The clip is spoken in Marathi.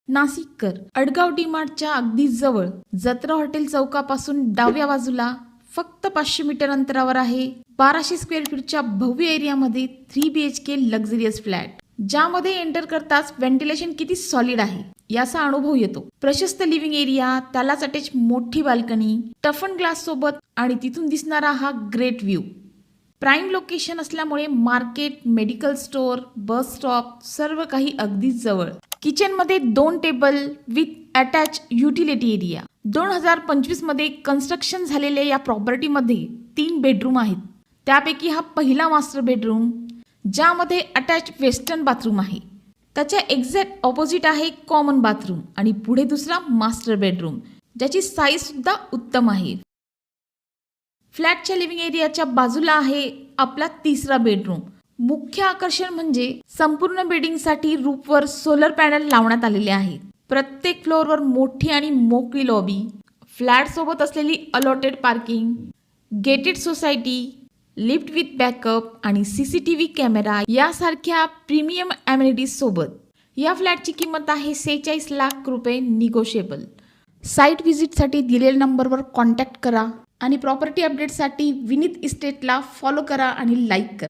नाशिककर अडगाव डी-मार्टच्या अगदी जवळ जत्रा हॉटेल चौकापासून डाव्या बाजूला फक्त 500 मीटर अंतरावर आहे 1200 स्क्वेअर फीटच्या भव्य एरियामध्ये 3 BHK लक्झरियस फ्लॅट, ज्यामध्ये एंटर करताच व्हेंटिलेशन किती सॉलिड आहे याचा अनुभव येतो. प्रशस्त लिव्हिंग एरिया, त्यालाच अटॅच मोठी बाल्कनी, टफन ग्लास सोबत आणि तिथून दिसणारा हा ग्रेट व्ह्यू. प्राईम लोकेशन असल्यामुळे market, medical store, bus stop सर्व काही अगदी जवळ. किचनमध्ये 2 table with attach utility area. 2025 मध्ये कन्स्ट्रक्शन झालेल्या या प्रॉपर्टीमध्ये 3 बेडरूम आहेत. त्यापैकी हा पहिला मास्टर बेडरूम, ज्यामध्ये अटॅच वेस्टर्न बाथरूम आहे. त्याच्या एक्झॅक्ट ऑपोजिट आहे कॉमन बाथरूम आणि पुढे दुसरा मास्टर बेडरूम, ज्याची साईज सुद्धा उत्तम आहे. फ्लॅटच्या लिव्हिंग एरियाच्या बाजूला आहे आपला तिसरा बेडरूम. मुख्य आकर्षण म्हणजे संपूर्ण बिल्डिंगसाठी रूफवर सोलर पॅनल लावण्यात आलेले आहेत. प्रत्येक फ्लोअरवर मोठी आणि मोकळी लॉबी, फ्लॅट सोबत असलेली allotted parking, gated society, lift with backup आणि CCTV कॅमेरा यासारख्या प्रीमियम ॲमेनिटीज सोबत. या फ्लॅटची किंमत आहे 46 लाख रुपये निगोशिएबल. साईट व्हिजिटसाठी दिलेल्या नंबरवर कॉन्टॅक्ट करा आणि प्रॉपर्टी अपडेटसाठी विनीत इस्टेटला फॉलो करा आणि लाईक करा.